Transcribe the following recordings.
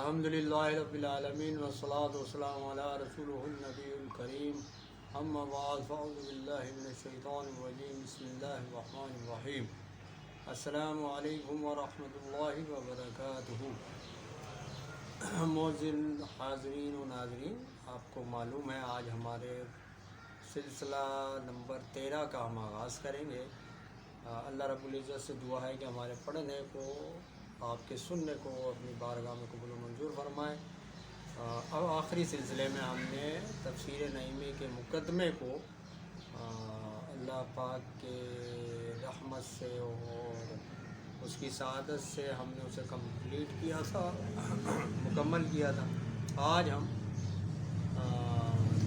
الحمدللہ رب العالمین والصلاۃ والسلام علی رسولہ النبی الکریم اما بعد فاعوذ باللہ من الشیطان الرجیم بسم اللہ الرحمن الرحیم السلام علیکم ورحمۃ اللہ وبرکاتہ۔ معزز حاضرین و ناظرین، آپ کو معلوم ہے آج ہمارے سلسلہ نمبر 13 کا ہم آغاز کریں گے۔ اللہ رب العزت سے دعا ہے کہ ہمارے پڑھنے کو، آپ کے سننے کو اپنی بارگاہ میں قبول و منظور فرمائے۔ اب آخری سلسلے میں ہم نے تفسیر نعیمی کے مقدمے کو اللہ پاک کے رحمت سے اور اس کی سعادت سے ہم نے اسے کمپلیٹ کیا تھا، مکمل کیا تھا۔ آج ہم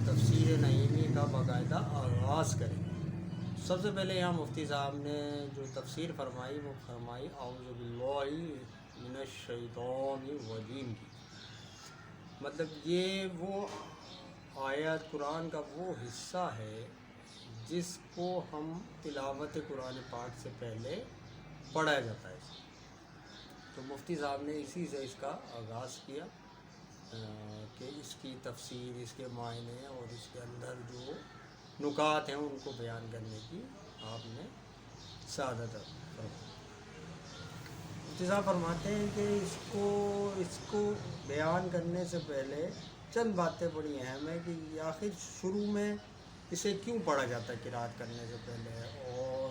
تفسیر نعیمی کا باقاعدہ آغاز کریں گے۔ سب سے پہلے یہاں مفتی صاحب نے جو تفسیر فرمائی وہ فرمائی اعوذ باللہ من الشیطان الرجیم کی، مطلب یہ وہ آیات قرآن کا وہ حصہ ہے جس کو ہم تلاوت قرآن پاک سے پہلے پڑھا جاتا ہے۔ تو مفتی صاحب نے اسی سے اس کا آغاز کیا کہ اس کی تفسیر، اس کے معنی اور اس کے اندر جو نکات ہیں ان کو بیان کرنے کی آپ نے سعادت فرمائی۔ مفتی صاحب فرماتے ہیں کہ اس کو بیان کرنے سے پہلے چند باتیں بڑی اہم ہیں کہ آخر شروع میں اسے کیوں پڑھا جاتا ہے قرأت کرنے سے پہلے، اور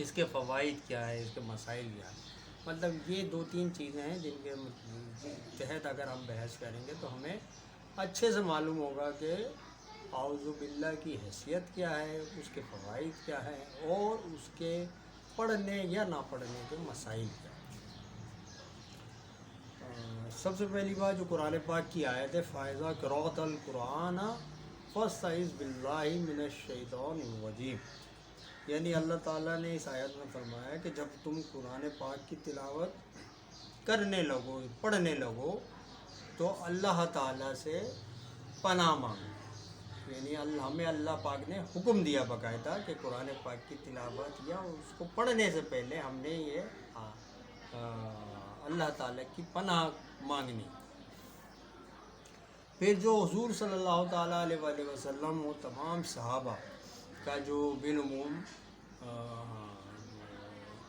اس کے فوائد کیا ہے، اس کے مسائل کیا ہیں۔ مطلب یہ دو تین چیزیں ہیں جن کے تحت اگر ہم بحث کریں گے تو ہمیں اچھے سے معلوم ہوگا کہ اعوذ باللہ کی حیثیت کیا ہے، اس کے فوائد کیا ہیں اور اس کے پڑھنے یا نہ پڑھنے کے مسائل کیا ہیں۔ سب سے پہلی بات جو قرآن پاک کی آیت ہے فَإِذَا قَرَأْتَ الْقُرْآنَ فَاسْتَعِذْ بِاللَّهِ مِنَ الشَّيْطَانِ الرَّجِيمِ، یعنی اللہ تعالیٰ نے اس آیت میں فرمایا کہ جب تم قرآن پاک کی تلاوت کرنے لگو، پڑھنے لگو، تو اللہ تعالیٰ سے پناہ مانگو۔ یعنی ہمیں اللہ پاک نے حکم دیا باقاعدہ کہ قرآن پاک کی تلاوت یا اس کو پڑھنے سے پہلے ہم نے یہ اللہ تعالیٰ کی پناہ مانگنی۔ پھر جو حضور صلی اللہ تعالیٰ علیہ وآلہ وسلم و تمام صحابہ کا جو بالعموم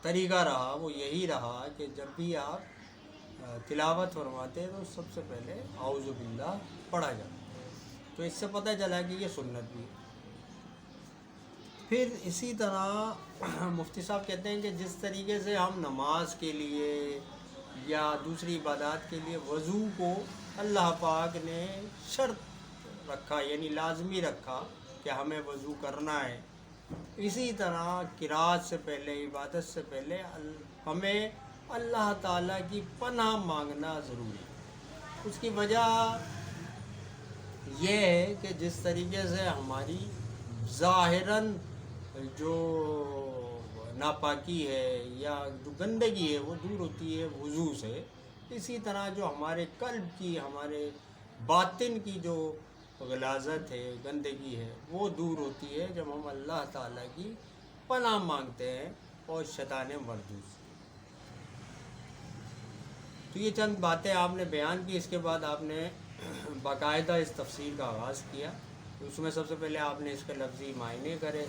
طریقہ رہا وہ یہی رہا کہ جب بھی آپ تلاوت فرماتے تو سب سے پہلے اعوذ باللہ پڑھا جاتا۔ تو اس سے پتہ چلا کہ یہ سنت بھی ہے۔ پھر اسی طرح مفتی صاحب کہتے ہیں کہ جس طریقے سے ہم نماز کے لیے یا دوسری عبادات کے لیے وضو کو اللہ پاک نے شرط رکھا، یعنی لازمی رکھا کہ ہمیں وضو کرنا ہے، اسی طرح قرأت سے پہلے، عبادت سے پہلے ہمیں اللہ تعالیٰ کی پناہ مانگنا ضروری ہے۔ اس کی وجہ یہ ہے کہ جس طریقے سے ہماری ظاہراً جو ناپاکی ہے یا جو گندگی ہے وہ دور ہوتی ہے وضو سے، اسی طرح جو ہمارے قلب کی، ہمارے باطن کی جو غلاظت ہے، گندگی ہے، وہ دور ہوتی ہے جب ہم اللہ تعالیٰ کی پناہ مانگتے ہیں اور شیطان مردود سے۔ تو یہ چند باتیں آپ نے بیان کی، اس کے بعد آپ نے باقاعدہ اس تفسیر کا آغاز کیا۔ اس میں سب سے پہلے آپ نے اس کے لفظی معنی کرے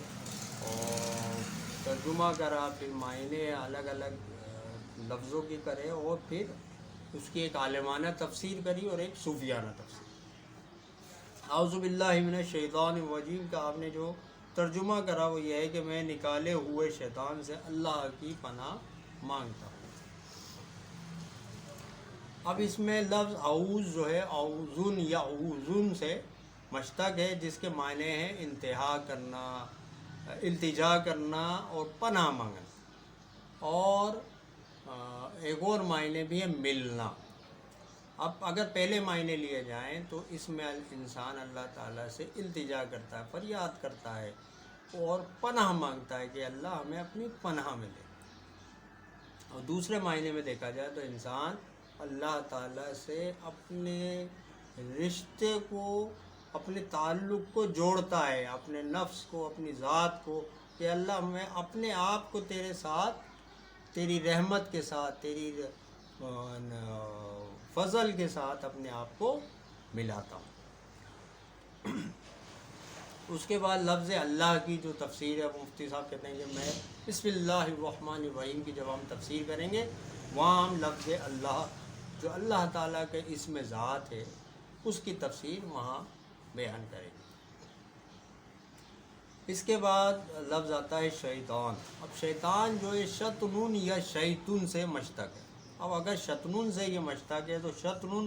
اور ترجمہ کرا، پھر معنی الگ الگ لفظوں کی کرے اور پھر اس کی ایک عالمانہ تفسیر کری اور ایک صوفیانہ تفسیر۔ اعوذ باللہ من الشیطان الرجیم کا آپ نے جو ترجمہ کرا وہ یہ ہے کہ میں نکالے ہوئے شیطان سے اللہ کی پناہ مانگتا ہوں۔ اب اس میں لفظ اعوذ جو ہے اعوذن یا اعوذن سے مشتق ہے، جس کے معنی ہیں انتہا کرنا، التجا کرنا اور پناہ مانگنا، اور ایک اور معنی بھی ہے ملنا۔ اب اگر پہلے معنی لیے جائیں تو اس میں انسان اللہ تعالیٰ سے التجا کرتا ہے، فریاد کرتا ہے اور پناہ مانگتا ہے کہ اللہ ہمیں اپنی پناہ میں لے۔ اور دوسرے معنی میں دیکھا جائے تو انسان اللہ تعالیٰ سے اپنے رشتے کو، اپنے تعلق کو جوڑتا ہے، اپنے نفس کو، اپنی ذات کو، کہ اللہ میں اپنے آپ کو تیرے ساتھ، تیری رحمت کے ساتھ، تیری فضل کے ساتھ اپنے آپ کو ملاتا ہوں۔ اس کے بعد لفظ اللہ کی جو تفسیر ہے وہ مفتی صاحب کہتے ہیں کہ میں بسم اللہ الرحمن الرحیم کی جب ہم تفسیر کریں گے وہاں ہم لفظ اللہ جو اللہ تعالیٰ کے اسم ذات ہے اس کی تفسیر وہاں بیان کریں گے۔ اس کے بعد لفظ آتا ہے شیطان۔ اب شیطان جو ہے شطنون یا شیطن سے مشتق ہے۔ اب اگر شطنون سے یہ مشتق ہے تو شطنون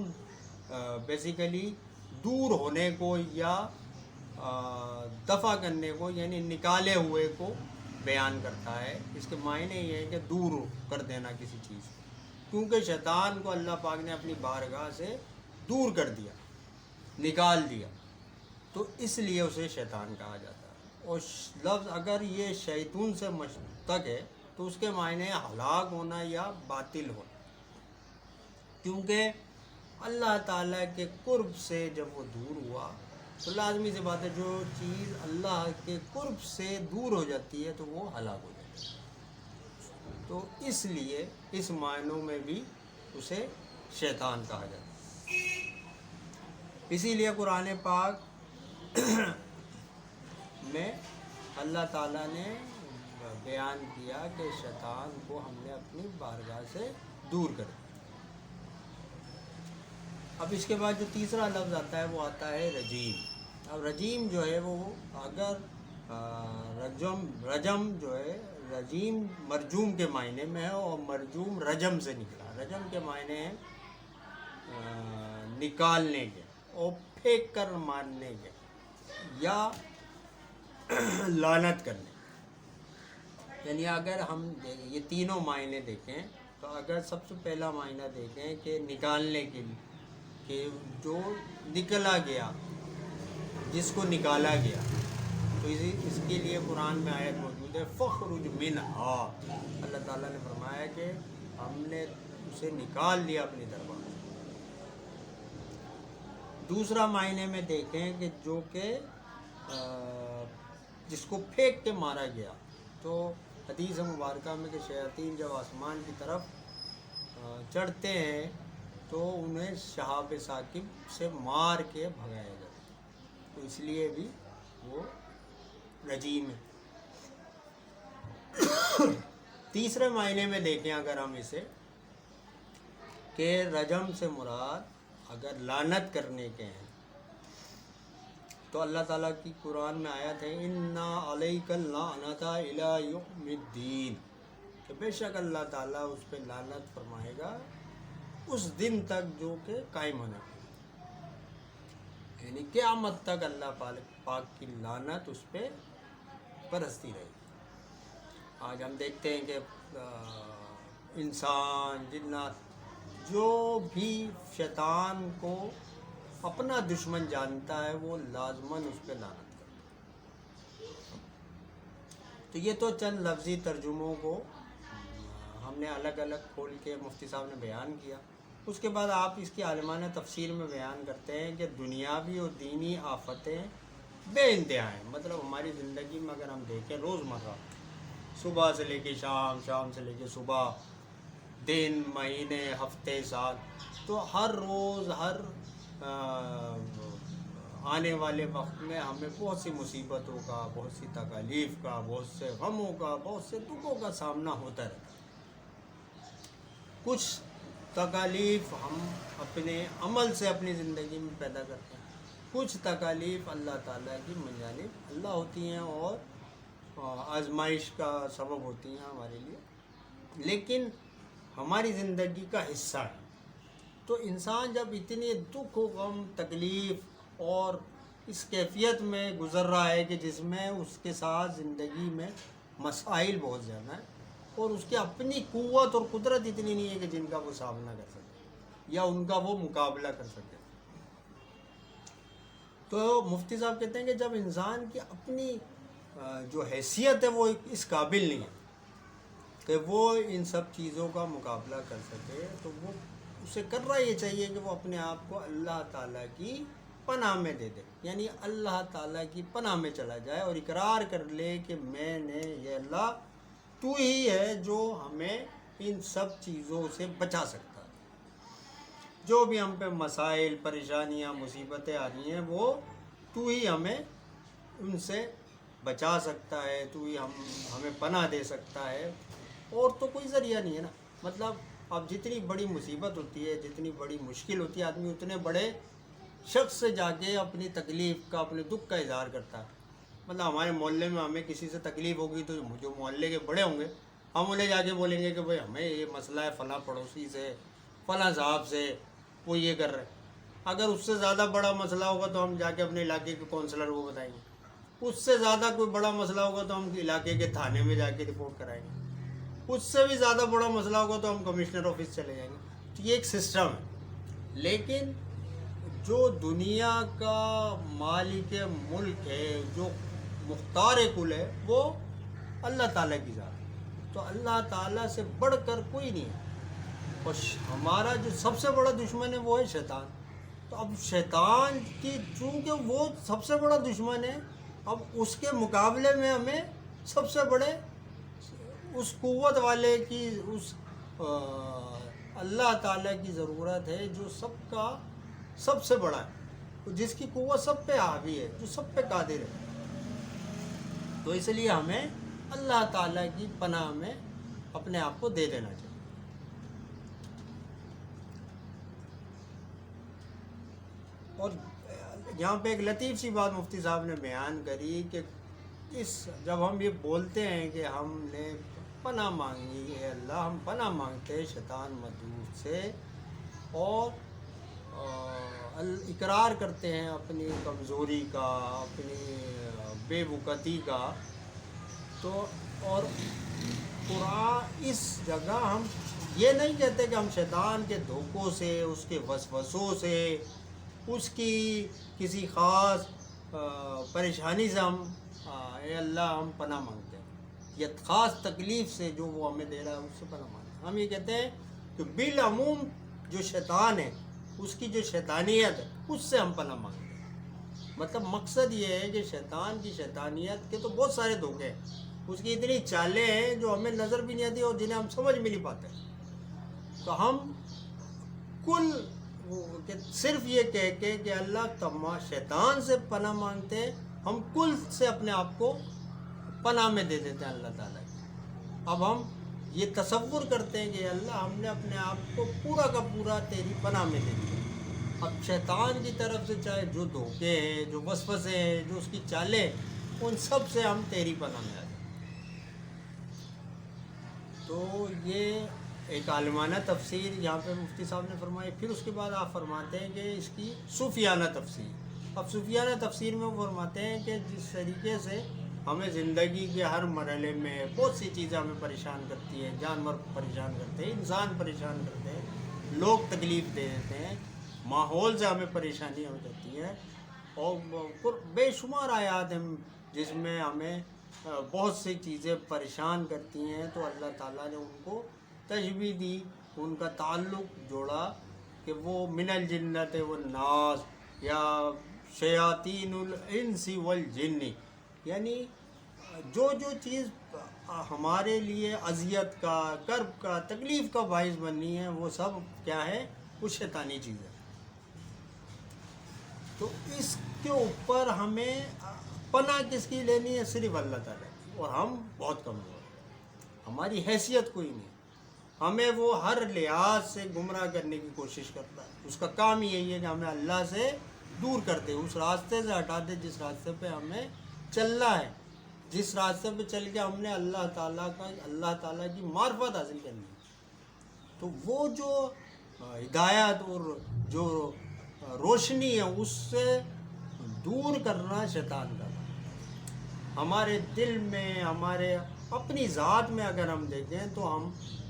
بیسیکلی دور ہونے کو یا دفع کرنے کو یعنی نکالے ہوئے کو بیان کرتا ہے۔ اس کے معنی یہ ہے کہ دور کر دینا کسی چیز کو، کیونکہ شیطان کو اللہ پاک نے اپنی بارگاہ سے دور کر دیا، نکال دیا، تو اس لیے اسے شیطان کہا جاتا ہے۔ اور لفظ اگر یہ شیطون سے مشتق ہے تو اس کے معنی ہلاک ہونا یا باطل ہونا، کیونکہ اللہ تعالیٰ کے قرب سے جب وہ دور ہوا تو لازمی سی بات ہے جو چیز اللہ کے قرب سے دور ہو جاتی ہے تو وہ ہلاک ہو جاتی ہے، تو اس لیے اس معنوں میں بھی اسے شیطان کہا جاتا ہے۔ اسی لیے قرآن پاک میں اللہ تعالیٰ نے بیان کیا کہ شیطان کو ہم نے اپنی بارگاہ سے دور کر دیا۔ اب اس کے بعد جو تیسرا لفظ آتا ہے وہ آتا ہے رجیم۔ اب رجیم جو ہے وہ اگر رجم جو ہے رجیم مرجوم کے معنی میں ہے اور مرجوم رجم سے نکلا۔ رجم کے معنی ہے نکالنے کے اور پھینک کر مارنے کے یا لعنت کرنے، یعنی اگر ہم یہ تینوں معنی دیکھیں تو اگر سب سے پہلا معنی دیکھیں کہ نکالنے کے لیے کہ جو نکلا گیا، جس کو نکالا گیا، تو اس کے لیے قرآن میں آیت موجود ہے فخرج منہا۔ اللہ تعالیٰ نے فرمایا کہ ہم نے اسے نکال لیا اپنی دربار۔ دوسرا معنی میں دیکھیں کہ جو کہ جس کو پھینک کے مارا گیا، تو حدیث مبارکہ میں کہ شیاطین جب آسمان کی طرف چڑھتے ہیں تو انہیں شہاب ثاقب سے مار کے بھگایا جاتا ہے، تو اس لیے بھی وہ رجیم ہے۔ تیسرے معنی میں دیکھیں اگر ہم اسے کہ رجم سے مراد اگر لعنت کرنے کے ہیں تو اللہ تعالیٰ کی قرآن میں آیت ہے اِنَّا عَلَيْكَ اللَّعْنَةَ إِلَىٰ يَوْمِ الدِّينِ، کہ بے شک اللہ تعالیٰ اس پہ لعنت فرمائے گا اس دن تک جو کہ قائم ہونا، یعنی قیامت تک اللہ پاک کی لعنت اس پہ برستی رہے گی۔ آج ہم دیکھتے ہیں کہ انسان جنات جو بھی شیطان کو اپنا دشمن جانتا ہے وہ لازماً اس پہ لعنت کرتا ہے۔ تو یہ تو چند لفظی ترجموں کو ہم نے الگ الگ کھول کے مفتی صاحب نے بیان کیا۔ اس کے بعد آپ اس کی عالمانہ تفسیر میں بیان کرتے ہیں کہ دنیاوی اور دینی آفتیں بے انتہا ہیں۔ مطلب ہماری زندگی میں اگر ہم دیکھیں روزمرہ صبح سے لے کے شام، شام سے لے کے صبح، دن، مہینے، ہفتے، سال، تو ہر روز ہر آنے والے وقت میں ہمیں بہت سی مصیبتوں کا، بہت سی تکالیف کا، بہت سے غموں کا، بہت سے دکھوں کا سامنا ہوتا رہتا ہے۔ کچھ تکالیف ہم اپنے عمل سے اپنی زندگی میں پیدا کرتے ہیں، کچھ تکالیف اللہ تعالیٰ کی من جانب اللہ ہوتی ہیں اور آزمائش کا سبب ہوتی ہیں ہمارے لیے، لیکن ہماری زندگی کا حصہ ہے۔ تو انسان جب اتنی دکھ و غم، تکلیف اور اس کیفیت میں گزر رہا ہے کہ جس میں اس کے ساتھ زندگی میں مسائل بہت زیادہ ہیں اور اس کی اپنی قوت اور قدرت اتنی نہیں ہے کہ جن کا وہ سامنا کر سکے یا ان کا وہ مقابلہ کر سکے، تو مفتی صاحب کہتے ہیں کہ جب انسان کی اپنی جو حیثیت ہے وہ اس قابل نہیں ہے کہ وہ ان سب چیزوں کا مقابلہ کر سکے، تو وہ اسے کرنا یہ چاہیے کہ وہ اپنے آپ کو اللہ تعالیٰ کی پناہ میں دے دے، یعنی اللہ تعالیٰ کی پناہ میں چلا جائے اور اقرار کر لے کہ میں نے یہ اللہ تو ہی ہے جو ہمیں ان سب چیزوں سے بچا سکتا ہے۔ جو بھی ہم پہ مسائل پریشانیاں مصیبتیں آ رہی ہیں وہ تو ہی ہمیں ان سے بچا سکتا ہے، تو ہی ہمیں پناہ دے سکتا ہے، اور تو کوئی ذریعہ نہیں ہے نا۔ مطلب اب جتنی بڑی مصیبت ہوتی ہے، جتنی بڑی مشکل ہوتی ہے، آدمی اتنے بڑے شخص سے جا کے اپنی تکلیف کا، اپنے دکھ کا اظہار کرتا ہے۔ مطلب ہمارے محلے میں ہمیں کسی سے تکلیف ہوگی تو جو محلے کے بڑے ہوں گے ہم انہیں جا کے بولیں گے کہ بھائی ہمیں یہ مسئلہ ہے فلاں پڑوسی سے، فلاں صاحب سے، وہ یہ کر رہے ہیں۔ اگر اس سے زیادہ بڑا مسئلہ ہوگا تو ہم جا کے اپنے علاقے کے کونسلر کو بتائیں گے، اس سے زیادہ کوئی بڑا مسئلہ ہوگا تو ہم علاقے کے تھانے میں جا کے رپورٹ کرائیں گے، اس سے بھی زیادہ بڑا مسئلہ ہوگا تو ہم کمشنر آفس چلے جائیں گے۔ تو یہ ایک سسٹم ہے۔ لیکن جو دنیا کا مالک ملک ہے، جو مختار کل ہے، وہ اللہ تعالیٰ کی ذات ہے۔ تو اللہ تعالیٰ سے بڑھ کر کوئی نہیں ہے، اور ہمارا جو سب سے بڑا دشمن ہے وہ ہے شیطان۔ تو اب شیطان کی چونکہ وہ سب سے بڑا دشمن ہے، اب اس کے مقابلے میں ہمیں سب سے بڑے اس قوت والے کی، اس اللہ تعالیٰ کی ضرورت ہے جو سب کا سب سے بڑا ہے، جس کی قوت سب پہ حاوی ہے، جو سب پہ قادر ہے۔ تو اس لیے ہمیں اللہ تعالیٰ کی پناہ میں اپنے آپ کو دے دینا چاہیے۔ اور یہاں پہ ایک لطیف سی بات مفتی صاحب نے بیان کری کہ جب ہم یہ بولتے ہیں کہ ہم نے پناہ مانگی ہے اللہ، ہم پناہ مانگتے ہیں شیطان مردود سے، اور اقرار کرتے ہیں اپنی کمزوری کا، اپنی بے وقتی کا، تو اور قرآن اس جگہ ہم یہ نہیں کہتے کہ ہم شیطان کے دھوکوں سے، اس کے وسوسوں سے، اس کی کسی خاص پریشانی سے ہم اے اللہ ہم پناہ مانگتے ہیں، یا خاص تکلیف سے جو وہ ہمیں دے رہا ہے اس سے پناہ مانگتے ہیں۔ ہم یہ کہتے ہیں کہ بالعموم جو شیطان ہے، اس کی جو شیطانیت ہے، اس سے ہم پناہ مانگتے ہیں۔ مطلب مقصد یہ ہے کہ شیطان کی شیطانیت کے تو بہت سارے دھوکے ہیں، اس کی اتنی چالیں ہیں جو ہمیں نظر بھی نہیں آتی اور جنہیں ہم سمجھ بھی نہیں پاتے۔ تو ہم صرف یہ کہہ کے کہ اللہ شیطان سے پناہ مانگتے ہیں، ہم کل سے اپنے آپ کو پناہ میں دے دیتے ہیں اللہ تعالیٰ کی۔ اب ہم یہ تصور کرتے ہیں کہ اللہ ہم نے اپنے آپ کو پورا کا پورا تیری پناہ میں دے دیا۔ اب شیطان کی طرف سے چاہے جو دھوکے ہیں، جو وسوسے ہیں، جو اس کی چالیں، ان سب سے ہم تیری پناہ میں آ جائیں۔ تو یہ ایک عالمانہ تفسیر یہاں پہ مفتی صاحب نے فرمائی۔ پھر اس کے بعد آپ فرماتے ہیں کہ اس کی صوفیانہ تفسیر۔ اب صوفیانہ تفسیر میں وہ فرماتے ہیں کہ جس طریقے سے ہمیں زندگی کے ہر مرحلے میں بہت سی چیزیں ہمیں پریشان کرتی ہیں، جانور پریشان کرتے ہیں، انسان پریشان کرتے ہیں، لوگ تکلیف دے دیتے ہیں، ماحول سے ہمیں پریشانیاں ہو جاتی ہیں، اور بے شمار آیات ہیں جس میں ہمیں بہت سی چیزیں پریشان کرتی ہیں، تو اللہ تعالیٰ نے ان کو تشبیہ دی، ان کا تعلق جوڑا کہ وہ من الجنت والناس یا شیاطین الانس والجن، یعنی جو چیز ہمارے لیے اذیت کا، کرب کا، تکلیف کا باعث بننی ہے، وہ سب کیا ہے؟ وہ شیطانی چیز ہے۔ تو اس کے اوپر ہمیں پناہ کس کی لینی ہے؟ صرف اللہ تعالیٰ کی، اور ہم بہت کمزور ہیں، ہماری حیثیت کوئی نہیں، ہمیں وہ ہر لحاظ سے گمراہ کرنے کی کوشش کرتا ہے۔ اس کا کام یہی ہے کہ ہمیں اللہ سے دور کر دے، اس راستے سے ہٹا دے جس راستے پہ ہمیں چلنا ہے، جس راستے پہ چل کے ہم نے اللہ تعالیٰ کی معرفت حاصل کرنی ہے۔ تو وہ جو ہدایت اور جو روشنی ہے اس سے دور کرنا شیطان کا کام۔ ہمارے دل میں، ہمارے اپنی ذات میں اگر ہم دیکھیں تو ہم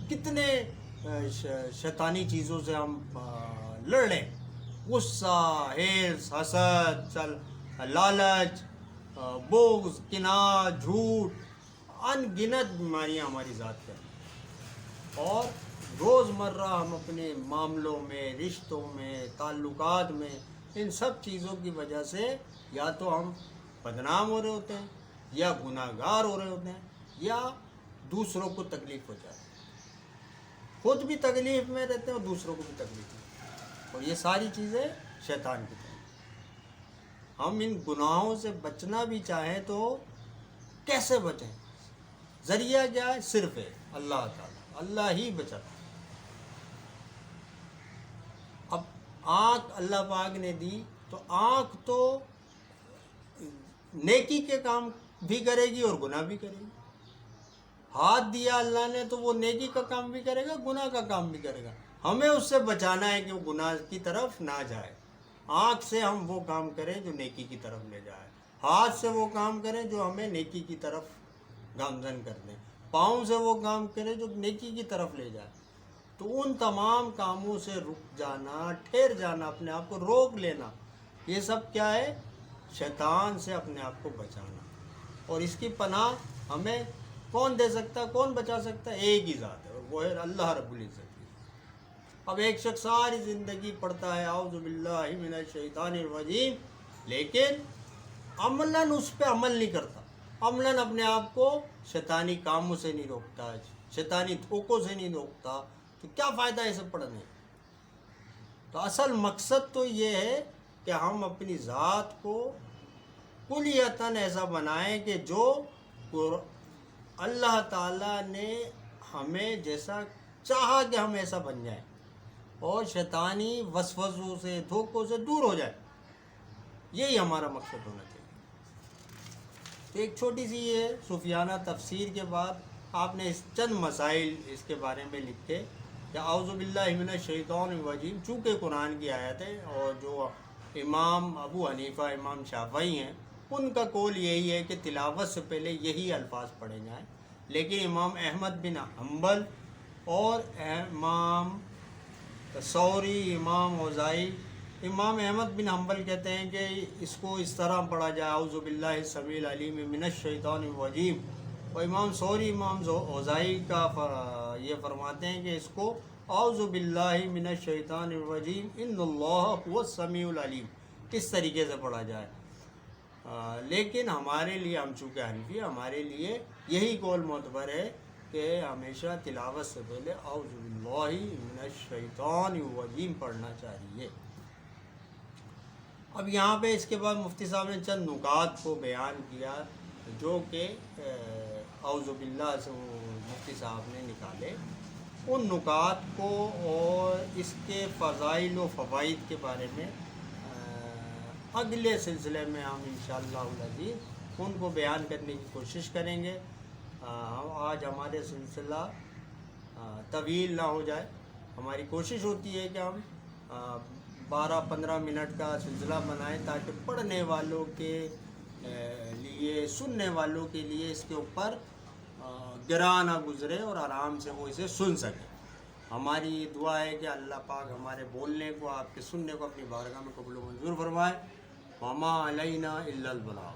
کتنے شیطانی چیزوں سے ہم لڑ لیں، غصہ، حرص، حسد، لالچ، بغض، کناہ، جھوٹ، ان گنت بیماریاں ہماری ذات پہ ہیں، اور روزمرہ ہم اپنے معاملوں میں، رشتوں میں، تعلقات میں، ان سب چیزوں کی وجہ سے یا تو ہم بدنام ہو رہے ہوتے ہیں، یا گناہ گار ہو رہے ہوتے ہیں، یا دوسروں کو تکلیف ہو جاتی ہے، خود بھی تکلیف میں رہتے ہیں اور دوسروں کو بھی تکلیف میں۔ اور یہ ساری چیزیں شیطان کی طرف۔ ہم ان گناہوں سے بچنا بھی چاہیں تو کیسے بچیں؟ ذریعہ کیا ہے؟ صرف ہے اللہ تعالیٰ، اللہ ہی بچاتا ہے۔ اب آنکھ اللہ پاک نے دی تو آنکھ تو نیکی کے کام بھی کرے گی اور گناہ بھی کرے گی۔ ہاتھ دیا اللہ نے تو وہ نیکی کا کام بھی کرے گا، گناہ کا کام بھی کرے گا۔ ہمیں اس سے بچانا ہے کہ وہ گناہ کی طرف نہ جائے۔ آنکھ سے ہم وہ کام کریں جو نیکی کی طرف لے جائے، ہاتھ سے وہ کام کریں جو ہمیں نیکی کی طرف گامزن کر دیں، پاؤں سے وہ کام کریں جو نیکی کی طرف لے جائے۔ تو ان تمام کاموں سے رک جانا، ٹھہر جانا، اپنے آپ کو روک لینا، یہ سب کیا ہے؟ شیطان سے اپنے آپ کو بچانا۔ اور اس کی پناہ ہمیں کون دے سکتا ہے، کون بچا سکتا ہے؟ ایک ہی ذات ہے، اور وہ ہے اللہ رب العزت۔ اب ایک شخص ساری زندگی پڑھتا ہے اعوذ باللہ من الشیطان الرجیم، لیکن عملاً اس پہ عمل نہیں کرتا، عملاً اپنے آپ کو شیطانی کاموں سے نہیں روکتا، شیطانی دھوکوں سے نہیں روکتا، تو کیا فائدہ ہے اسے پڑھنے؟ تو اصل مقصد تو یہ ہے کہ ہم اپنی ذات کو کلیتاً ایسا بنائیں کہ جو اللہ تعالیٰ نے ہمیں جیسا چاہا کہ ہم ایسا بن جائیں، اور شیطانی وسوسوں سے، دھوکوں سے دور ہو جائے۔ یہی ہمارا مقصد ہونا چاہیے۔ تو ایک چھوٹی سی یہ صوفیانہ تفسیر کے بعد آپ نے چند مسائل اس کے بارے میں لکھے کہ اعوذ باللہ من الشیطان الرجیم، چونکہ قرآن کی آیت ہے، اور جو امام ابو حنیفہ، امام شافعی ہیں، ان کا قول یہی ہے کہ تلاوت سے پہلے یہی الفاظ پڑھے جائیں، لیکن امام احمد بن حنبل اور امام ثوری، امام اوزاعی، امام احمد بن حنبل کہتے ہیں کہ اس کو اس طرح پڑھا جائے اعوذ باللہ السمیع العلیم من الشیطان الرجیم، اور امام ثوری، امام اوزاعی کا یہ فرماتے ہیں کہ اس کو اعوذ باللہ من الشیطان الرجیم ان اللہ هو السمیع العلیم، اس طریقے سے پڑھا جائے۔ لیکن ہمارے لیے، ہم چونکہ حنفی، ہمارے لیے یہی قول معتبر ہے کہ ہمیشہ تلاوت سے پہلے اعوذ باللہ من الشیطان الرجیم پڑھنا چاہیے۔ اب یہاں پہ اس کے بعد مفتی صاحب نے چند نکات کو بیان کیا جو کہ اعوذ باللہ سے مفتی صاحب نے نکالے۔ ان نکات کو اور اس کے فضائل و فوائد کے بارے میں اگلے سلسلے میں ہم انشاءاللہ العزیز ان کو بیان کرنے کی کوشش کریں گے۔ آج ہمارے سلسلہ طویل نہ ہو جائے، ہماری کوشش ہوتی ہے کہ ہم 12-15 منٹ کا سلسلہ بنائیں تاکہ پڑھنے والوں کے لیے، سننے والوں کے لیے اس کے اوپر گراں نہ گزرے اور آرام سے وہ اسے سن سکیں۔ ہماری دعا ہے کہ اللہ پاک ہمارے بولنے کو، آپ کے سننے کو اپنی بارگاہ میں قبول و منظور فرمائے۔ وما علینا الا البلاغ۔